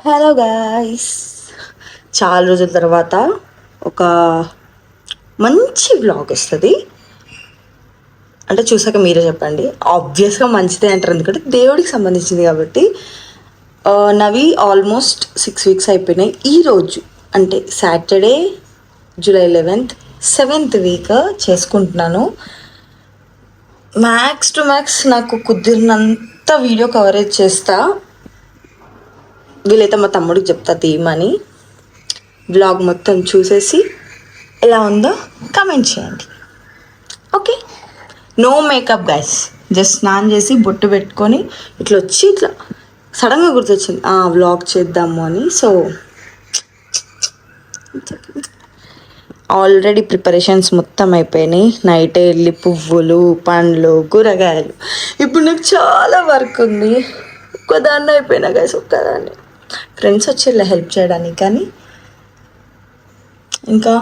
Hello guys, చాలా రోజుల తర్వాత ఒక మంచి వ్లాగ్ వస్తుంది. అంటే చూసాక మీరే చెప్పండి. ఆబ్వియస్గా మంచిదే అంటారు, ఎందుకంటే దేవుడికి సంబంధించింది కాబట్టి. నవి ఆల్మోస్ట్ 6 వీక్స్ అయిపోయినాయి. ఈరోజు అంటే Saturday July 11th 7th week చేసుకుంటున్నాను. మ్యాక్స్ టు మ్యాక్స్ నాకు కుదిరినంత వీడియో కవరేజ్ చేస్తా. వీలైతే మా తమ్ముడికి చెప్తా తీయమని. వ్లాగ్ మొత్తం చూసేసి ఎలా ఉందో కమెంట్ చేయండి. Okay, no makeup guys, just స్నానం చేసి బొట్టు పెట్టుకొని ఇట్లా వచ్చి ఇట్లా సడన్గా గుర్తొచ్చింది వ్లాగ్ చేద్దాము అని. సో ఆల్రెడీ ప్రిపరేషన్స్ మొత్తం అయిపోయినాయి. నైట్ వెళ్ళి పువ్వులు, పండ్లు, కూరగాయలు. ఇప్పుడు నాకు చాలా వర్క్ ఉంది. ఒక్కదాన్ని అయిపోయినా గైస్, ఒక్కదాన్ని. ఫ్రెండ్స్ వచ్చి ఇలా హెల్ప్ చేయడానికి, కానీ ఇంకా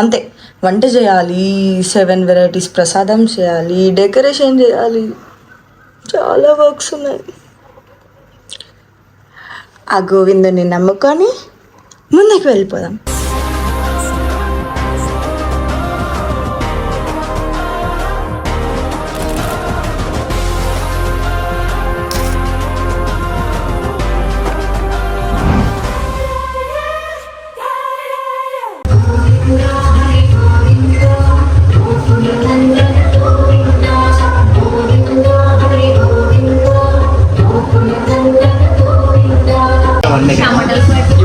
అంతే. వంట చేయాలి, 7 వెరైటీస్ ప్రసాదం చేయాలి, డెకరేషన్ చేయాలి, చాలా వర్క్స్ ఉన్నాయి. ఆ గోవిందుని నమ్ముకొని ముందుకు వెళ్ళిపోదాం.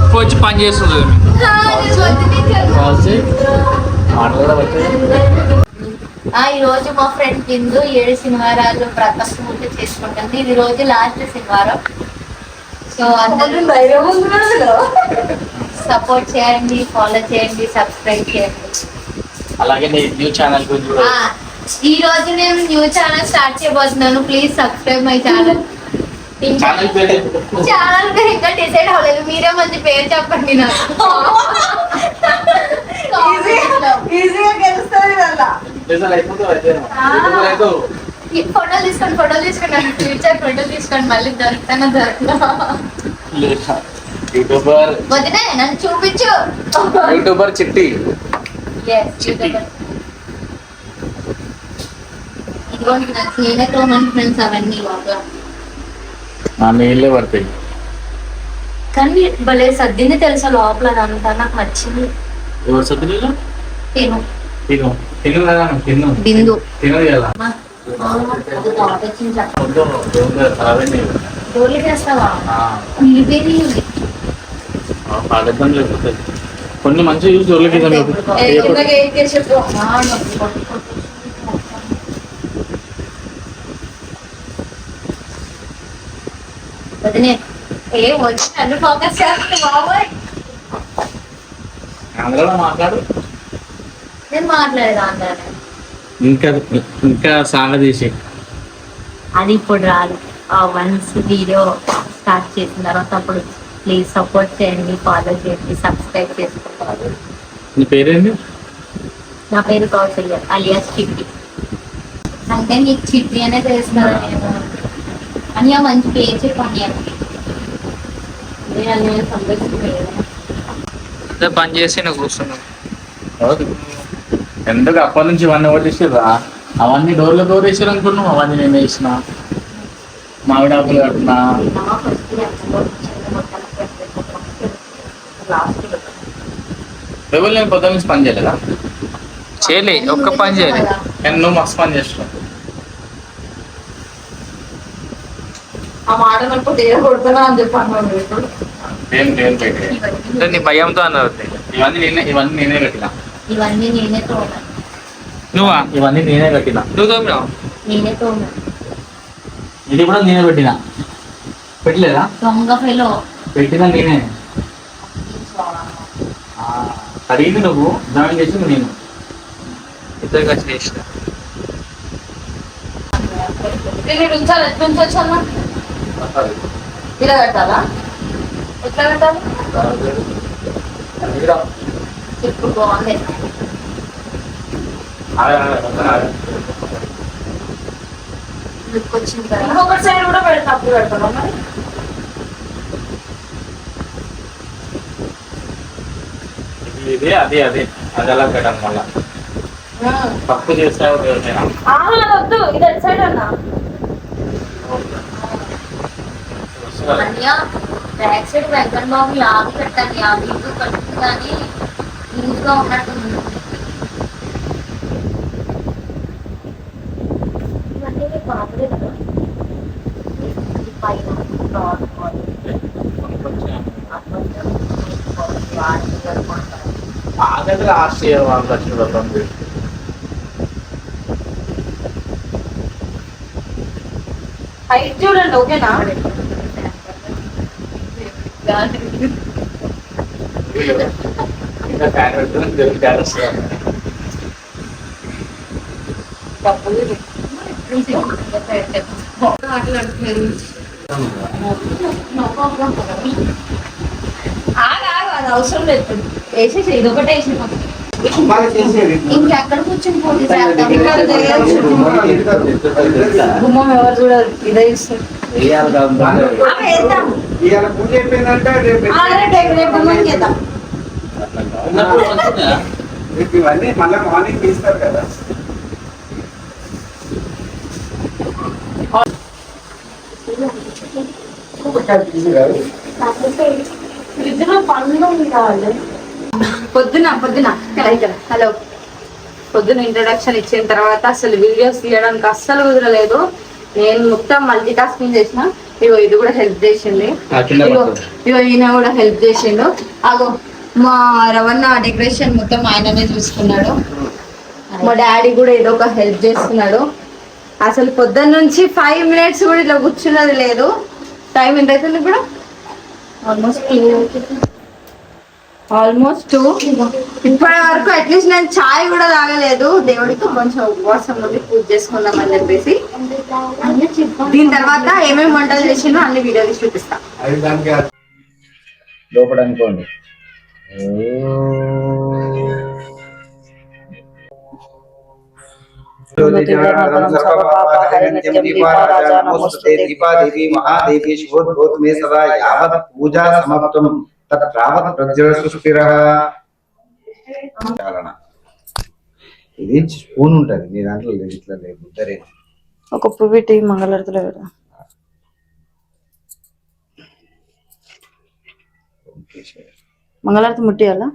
ఇప్పుడు వచ్చి పని చేస్తుంది. ఈరోజు మా ఫ్రెండ్ బిందు 7 శనివారాలు వ్రతపూర్తి చేసుకుంటుంది. ఇది రోజు లాస్ట్ శనివారం. సో అందరూ సపోర్ట్ చేయండి, ఫాలో చేయండి, సబ్స్క్రైబ్ చేయండి. అలాగే న్యూ ఛానల్ ఈ రోజు నేను న్యూ ఛానల్ స్టార్ట్ చేయబోతున్నాను. Please subscribe my channel. Channel పేరు ఇంకా డిసైడ్ అవ్వలేదు. మీరే మంచి పేరు చెప్పండి నాకు. ఫోటోలు తీసుకోండి ఫ్యూచర్ ఫోటోలు తీసుకోండి. మళ్ళీ దొరుకుతానో యూట్యూబర్ వదిలే, నన్ను చూపించు. యూట్యూబర్ చిట్టి. ఇదిగోండి నేనే తోమని ఫ్రెండ్స్ అవన్నీ బాగా నీళ్ళే పడతాయి. కానీ భలే సర్దింది తెలుసా లోపల. అదంతా నాకు నచ్చింది. ఎవరు సర్దిలో తిను తిను తిను కదా తిను బిందు తినదు కదా. డోర్లు చేస్తావా? పాడేద్దాం, లేకపోతే కొన్ని మంచిగా చూసి డోర్లకి ఆంధ్రలో మాట్లాడు. నేను మాట్లాడేదా అందరూ ఇంకా ఇంకా సాంగ తీసి అది ఇప్పుడు రాదు. వన్స్ వీడియో స్టార్ట్ చేసిన తర్వాత అప్పుడు ప్లీజ్ సపోర్ట్ చేయండి, ఫాలో చేయండి, సబ్స్క్రైబ్ చేసుకోవాలి. నీ పేరేంటి? నా పేరు కౌసల్య అలియాస్ చిట్టి. అంటే నీకు చిట్టి అనే తెలుస్తారా? నేను అని మంచి పేరు చెప్పండి. పని చేసి నువ్వు కూర్చున్నావు ఎందుకు? అప్పటి నుంచి ఇవన్నీ ఓటేసిర్రా? అవన్నీ డోర్లో డోర్ వేసారు అనుకున్నావు. అవన్నీ నేను వేసిన మామిడాకులు కట్టినా. రేపు నేను పొద్దున్న నుంచి పని చేయలేదా? చేయలే, ఒక్క పని చేయలేదు. నేను నువ్వు మస్తు పని చేస్తున్నావు. ఆ మాట కొడుతున్నా అని చెప్పాను. నీ భయంతో అన్నారు. ఇవన్నీ నేనే కట్టినా. ఇవన్నీ నేనే తోమా. నువ్వా? ఇవన్నీ నేనే కట్టినా. నువ్వు తోమినావు? నేనే తోమా. ఇది కూడా నేనే పెట్టినా. పెట్టలేదా? దొంగ ఫెలో పెట్టినా నేనే. అడిగింది నువ్వు, జాయిన్ చేసింది నేను. ఇద్దరు కలిసి చేసిన. ఇలా కట్టాలా? ఎట్లా కట్టాలి? ఇప్పుడు బాగుంది. లుక్ వచ్చింది కదా. ఇంకొకటి సైడ్ కూడా పెడతా. అప్పుడు పెడతాను మరి. ఇది అదే అదే అది ఎలా పెట్టాను మళ్ళా తప్పు చేస్తావు నేను వద్దు ఇది ఎటు సైడ్ అన్నా అన్నయ్య బ్యాక్ సైడ్ వెంకట బాబు యాభై పెట్టాను 50 కట్టింది కానీ లూజ్గా ఉన్నట్టుంది ఇవన్నీ బాబులే కదా పైన ఆగండి లాస్ట్ ఇయర్ వాళ్ళు లక్షలు హైట్ చూడండి ఓకేనా ఇంకా ఫ్యాన్ పెట్టుకుని దేవుడు క్యారెక్స్ అది అవసరం లేదు వేసేసి ఇది ఒకటే వేసి ఇంకెక్కడ కూర్చొని పోటీ గుమ్మం ఎవరు చూడాలి ఇదే ఇస్తారు ఇవన్నీ మళ్ళీ మార్నింగ్ తీస్తారు కదా పొద్దున హలో పొద్దున ఇంట్రొడక్షన్ ఇచ్చిన తర్వాత అసలు వీడియోస్ తీయడానికి అస్సలు కుదరలేదు నేను మొత్తం మల్టీ టాస్కింగ్ చేసిన ఇగో ఇది కూడా హెల్ప్ చేసింది ఇగో ఈయన కూడా హెల్ప్ చేసిండు అగో మా రవణ డెకరేషన్ మొత్తం ఆయననే చూసుకున్నాడు మా డాడీ కూడా ఏదో ఒక హెల్ప్ చేస్తున్నాడు అసలు పొద్దున్న నుంచి 5 minutes కూడా ఇట్లా కూర్చున్నది లేదు టైం ఎంత అవుతుంది ఇప్పుడు ఆల్మోస్ట్ 2 ఇప్పటి వరకు అట్లీస్ట్ నేను చాయ్ కూడా తాగలేదు దేవుడికి కొంచెం ఉపవాసం నుండి పూజ చేసుకుందామని చెప్పేసి దీని తర్వాత ఏమేమి వంటలు చేసిందో అన్ని వీడియోలు చూపిస్తా లోపల అనుకోండి దీపాదేవి మహాదేవి శుభోద్భూత మే సదా యావత్ పూజా సమాప్తం తత్రావత్ ప్రజ్వలసుస్థిరః చాలన ఇది స్పూన్ ఉంటది మీ దాంట్లో లేదు ఇట్లా లేదు ముద్దరే ఒక పువ్విటి మంగళారతిలో కదా మంగళారతి ముట్టియాలా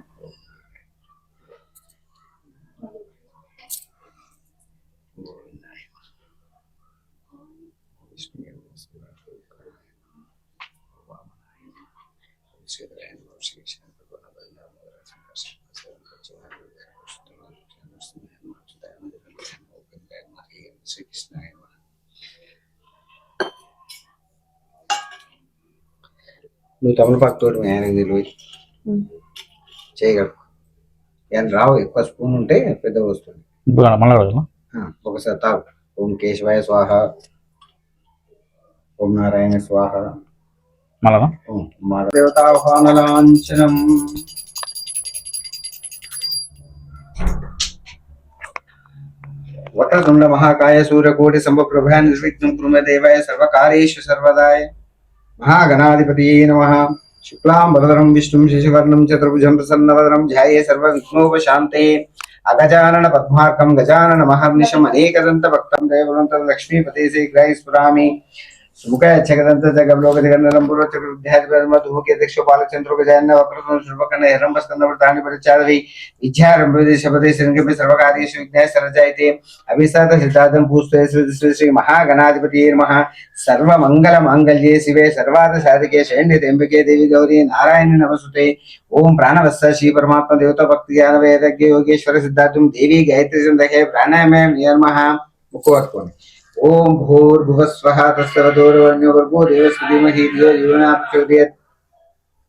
నువ్వు తమలపాకు తోటి ఆయనకు తెలివి చేయగలవు ఏం రావు ఎక్కువ స్పూన్ ఉంటే పెద్ద వస్తుంది ఒకసారి తాగు ఓం కేశవాయ స్వాహ ఓం నారాయణ స్వాహ ఓం దేవతాహ్వానలాంఛనం వటదుండ మహాకాయ సూర్యకోటి సంభప్రభా నిర్విఘ్నం కురు మే దేవాయ సర్వకార్యేషు సర్వదాయ महागणाधिपतये नमः शुक्लां वरदरं विष्णुं शशिवर्णं चतुर्भुजं प्रसन्नवदनं ध्याये सर्वविघ्नोपशान्ते अगजानन पद्मार्कं गजानन महर्निशम् अनेकदन्तभक्तं देववन्तं लक्ष्मीपते शीघ्रैः स्फुरामि सुमुखाय जगदन्त जगलोकजगन्नलं पूर्वचक्रविद्याधिपतिर्मधुमुखे दक्षोपालचन्द्रो गजानन वक्रतुण्ड शुभकर्ण हिरण्यस्कन्धवृतानि परिचारवि विद्यारम्भे शपथे शृङ्गपि सर्वकार्येषु विघ्नैः सर्वजायते अभिसाद सिद्धार्थं पूस्तये श्री महागणाधिपतये नमः सर्वमङ्गलमाङ्गल्ये शिवे सर्वार्थसाधिके शरण्ये देवी गौरी नारायणी नमस्तुते ओम प्राणवत्स श्री परमात्मा देवता भक्ति ज्ञान वैराग्य योगेश्वर सिद्धार्थं देवी गायत्री संदहे प्राणायाम नियमः मुखवत्कोनि ओम भूर्भुवस्वः तत्सवितुर्वरेण्यो भर्गो देवस्य धीमहि धियो यो न प्रचोदयात्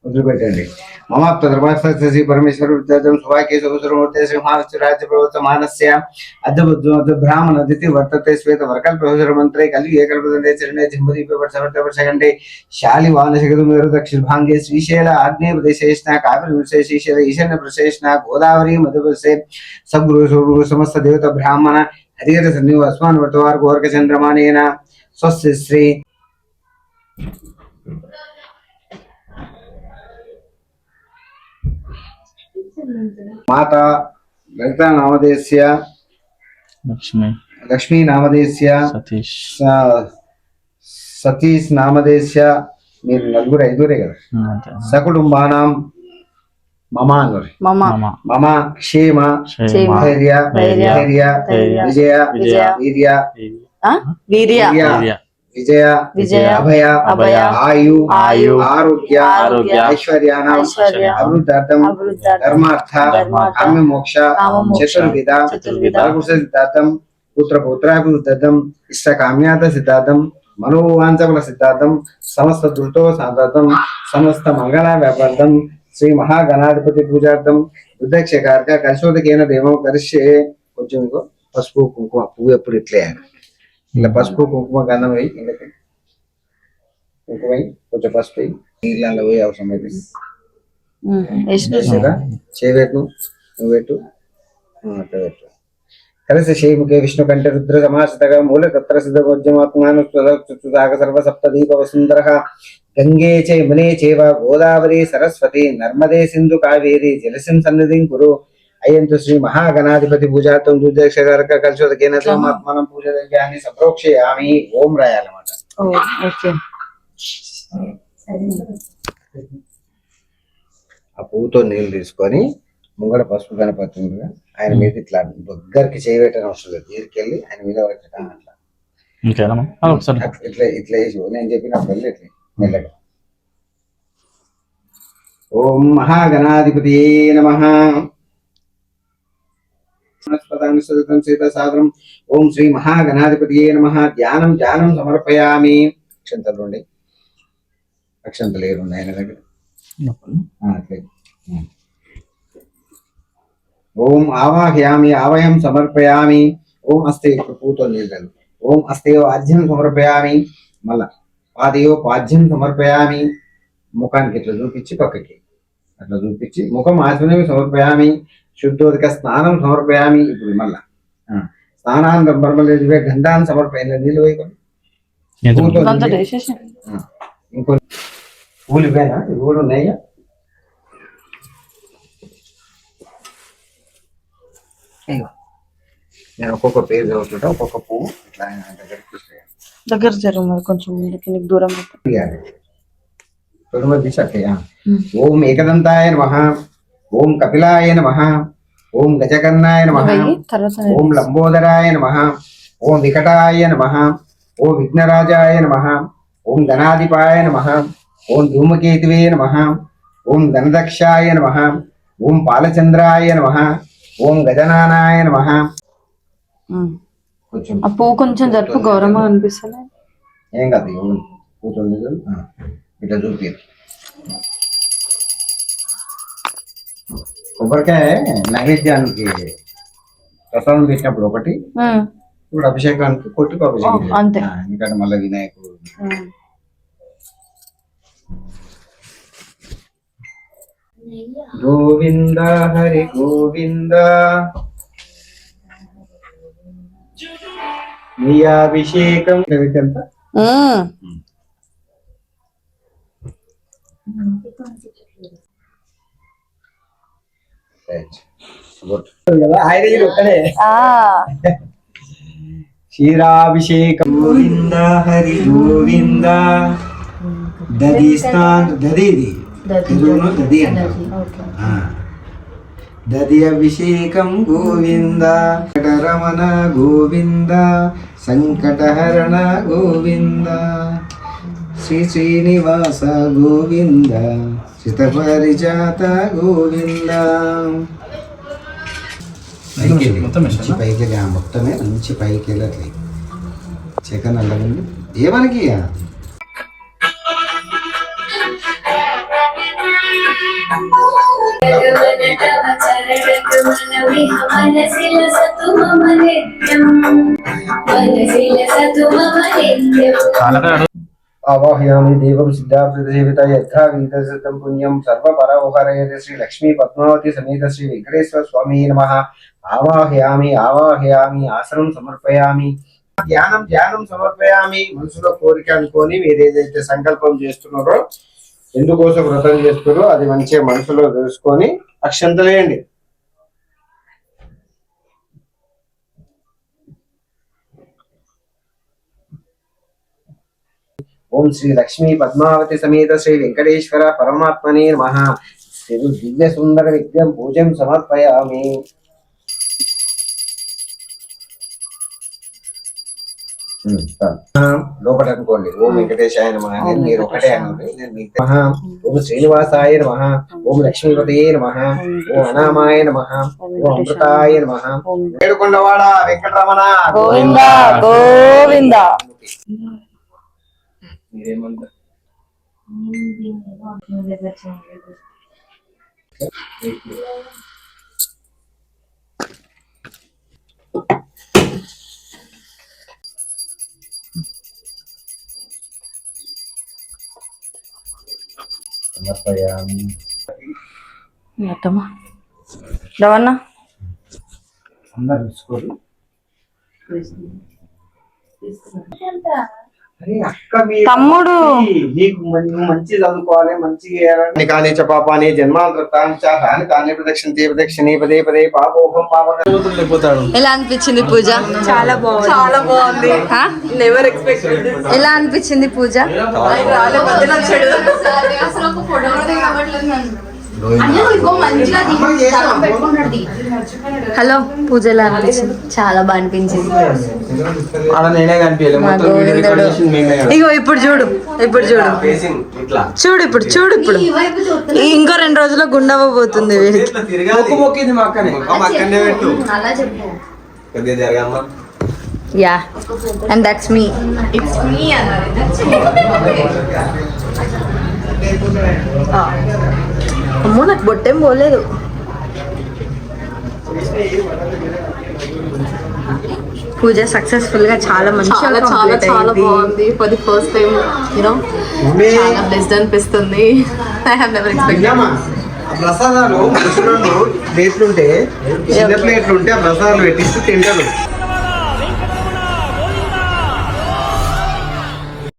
మొదలుపెట్టండి మమాప్త ధర్మస్థ శ్రీ పరమేశ్వర విద్యార్థం సువాక్య సుభద్రమూర్తి సింహాశ్చరాజ్య ప్రవర్తమానస్య అద్భుత బ్రాహ్మణ అదితి వర్తతే శ్వేత వర్కల్ప మంత్రే కలిగి ఏకల్పదండే చరణే జింబదీప వర్షవర్షగండే శాలి వానశగదు మేరు దక్షిణభాంగే శ్రీశైల ఆగ్నేయ ప్రదేశేష్ణ కావిరి విశేష శ్రీశైల ఈశాన్య ప్రదేశేష్ణ గోదావరి మధ్యప్రదేశే సద్గురు సమస్త దేవత బ్రాహ్మణ హరిహర సన్నివ అస్మాన్ వర్తవార్ గోర్క చంద్రమానేన స్వస్తి శ్రీ మాతా లలితా నామధేయస్య లక్ష్మి లక్ష్మీ నామధేయస్య సతీష్ సతీష్ నామధేయస్య మీరు నలుగురు ఐదుగురే కదా అంతే. సకుటుంబానాం మమ అన్నారు మమ మామ మమ క్షేమ క్షేమ ధైర్య ధైర్య, ధైర్య ధైర్య, విజయ విజయ, వీర్య ఆ? వీర్య వీర్య, వీర్య, విజయ విజయ, అభయ అభయ, ఆయు ఆయు, ఆరోగ్య ఆరోగ్య, ఐశ్వర్యాణం ఐశ్వర్య, అభివృద్ధార్థం అభివృద్ధార్థం, ధర్మార్థ ధర్మార్థ, కామ్య మోక్ష కామమోక్ష, చతుర్విధ చతుర్విధ, ఫలపురుష సిద్ధార్థం పుత్ర పుత్రాభివృద్ధార్థం ఇష్ట కామ్యాత సిద్ధార్థం మనోవాంఛబల సిద్ధార్థం సమస్త దుర్తో సాధార్థం సమస్త మంగళ వ్యాపార్థం శ్రీ మహాగణాధిపతి పూజార్థం రుద్రక్షకారక కరిశోదకేన దేవం కరిష్యే కొంచెం ఇంకో పసుపు కుంకుమ పువ్వు ఎప్పుడు ఇట్లే ఇలా పసుపు కుంకుమ గంధం వేయి ఇళ్ళకి కుంకుమ వేయి కొంచెం పసుపు వేయి నీళ్ళలో పోయి అవసరం అయితే వేసారా చేయబెట్టు నువ్వు పెట్టు అట్లా పెట్టు కలశ శ్రీముఖే విష్ణు కంఠ రుద్ర సమాశ్రితగా మూలకత్ర సిద్ధోద్యమాత్మానుసాగ సర్వ సప్తదీప వసుందర గంగే చ యమునే చైవ గోదావరి సరస్వతి నర్మదే సింధు కావేరి జలసిం సన్నిధిం కురు అయ్యంతు శ్రీ మహాగణాధిపతి పూజార్థం దుర్దక్షకారక కలిశోదకేన దేవమాత్మానం పూజయాన్ని సంప్రోక్షయామి ఓం రాయాలన్నమాట. ఓకే ఆ పువ్వుతో నీళ్లు తీసుకొని ముంగడ పసుపు గణపతి ఉండగా ఆయన మీద ఇట్లా దగ్గరికి చేయబెట్టని అవసరం లేదు తీసుకెళ్ళి ఆయన మీద పెట్టడం అట్లా ఇంకేనా ఒకసారి ఇట్లా ఇట్లా వేసి నేను చెప్పినప్పుడు వెళ్ళి ఇట్లా మెల్లగా ఓం మహాగణాధిపతి నమః సీతాసాదరం ఓం శ్రీ మహాగణాధిపతి నమః ధ్యానం ధ్యానం సమర్పయామి అక్షంతలు ఉండి అక్షంతలు ఏరుండి ఆయన దగ్గర అట్లే ఓం ఆవాహయామి ఆవయం సమర్పయామి ఓం అస్తే పూతో నీళ్ళు ఓం అస్తేయో ఆజ్యం సమర్పయామి మళ్ళా పాదయో పాద్యం సమర్పయామి ముఖానికి ఇట్లా చూపించి పక్కకి అట్లా చూపించి ముఖం ఆచమనం సమర్పయామి శుద్ధోదక స్నానం సమర్పయామి ఇప్పుడు మళ్ళా స్నానానంతరం బ్రహ్మలేదివే గంధాన్ని సమర్పయాలి నీళ్ళు వేయకొని ఇంకో పూలు ఇవేనా ఇవి కూడా ఉన్నాయిగా నేను ఒక్కొక్క పేరు చదువుతుంటా ఒక్కొక్క పువ్వు ఇట్లా దగ్గర జరుగు మరి కొంచెం ముందుకి నీకు దూరం ఓం ఏకదంతాయ నమః ఓం కపిలాయ నమః ఓం గజకర్ణాయ నమః ఓం లంబోదరాయ నమః ఓం వికటాయ నమః ఓం విఘ్నరాజాయ నమః ఓం గణాధిపాయ నమః ఓం ధూమకేతువే నమః ఓం గణదక్షాయ నమః ఓం పాలచంద్రాయ నమః ఓం గజనానాయ నమః కొంచెం ఆ పువ్వు కొంచెం జరుపు గౌరవం అనిపిస్తలే ఏం కాదు కూర్చోండి ఇట్లా చూపి కొబ్బరికాయ నైవేద్యానికి ప్రసాదం పెట్టినప్పుడు ఒకటి ఇప్పుడు అభిషేకానికి కొట్టుకు అభిషేకం అంతే. ఎందుకంటే మళ్ళీ వినాయకుడు గోవింద హరి గోవింద నీ అభిషేకం ఎంత క్షీరాభిషేకం గోవింద హరి గోవింద దది స్థాన్ దది దది అంటారు దది అభిషేకం గోవింద రమణ గోవింద సంకటహరణ గోవింద శ్రీ శ్రీనివాస గోవింద చితపరిజాత గోవింద మంచి పైకి వెళ్ళి మొత్తమే మంచి పైకి వెళ్ళట్లే చికెన్ అల్లగండి ఏమనకి ఆవాహయామి దేవం సిద్ధార్థ యథావిధం పుణ్యం సర్వపరవహరయతే శ్రీ లక్ష్మీ పద్మావతి సమేత శ్రీ వెంకటేశ్వర స్వామి నమః ఆవాహయామి ఆవాహయామి ఆసనం సమర్పయామి ధ్యానం ధ్యానం సమర్పయామి మనసులో కోరిక అనుకొని మీరు ఏదైతే సంకల్పం చేస్తున్నారో ఎందుకోసం వ్రతం చేస్తున్నారో అది మంచిగా మనసులో తెలుసుకొని అక్షంతలేయండి. ఓం శ్రీ లక్ష్మీ పద్మావతి సమేత శ్రీ వెంకటేశ్వర పరమాత్మనే నమః. దివ్య సుందర విగ్రహం పూజం సమర్పయామి. లోపల అనుకోండి. ఓం వెంకటేశాయ నమః. మీరు ఒకటే అనండి. ఓం శ్రీనివాసాయ నమః. ఓం లక్ష్మీపతయే నమః. ఓం అనామాయ నమః. ఓం అమృతాయ నమః. ఏడుకొండవాడ వెంకటరమణ గోవింద గోవింద. మీరేమంటారు? సమర్పయామి. రవణ అందరు చూసుకోరు. అరే అక్క, తమ్ముడు నీకు మంచి చదువుకోవాలి, మంచిగా కానీ పాపాని జన్మాంతరాన్ని తానే ప్రదక్షిణ పదే పదే పాపోహం వెళ్ళిపోతాడు. ఎలా అనిపించింది పూజ? చాలా బాగుంది. చాలా బాగుంది. Never expected. ఎలా అనిపించింది పూజ? హలో, పూజ ఎలా అనిపించింది? చాలా బాగా అనిపించింది. నేనే కనిపించలేదు. ఇగో ఇప్పుడు చూడు, ఇప్పుడు చూడు, చూడు, ఇప్పుడు చూడు, ఇప్పుడు ఇంకో 2 రోజుల్లో గుండవ్వబోతుంది వీడికి. మొక్కింది మా అక్కనే. Yeah, and that's me. It's me అమ్మో, నాకు బొట్టేం పోలేదు. పూజ సక్సెస్ఫుల్ గా చాలా మంచిగా చాలా బాగుంది. For the first time you know చాలా బెస్ట్ అనిపిస్తుంది. I have never expected. ప్రసాదాలు ప్లేట్లుంటే చిన్న ప్లేట్లుంటే ఆ ప్రసాదాలు పెట్టిస్తూ తింటారు.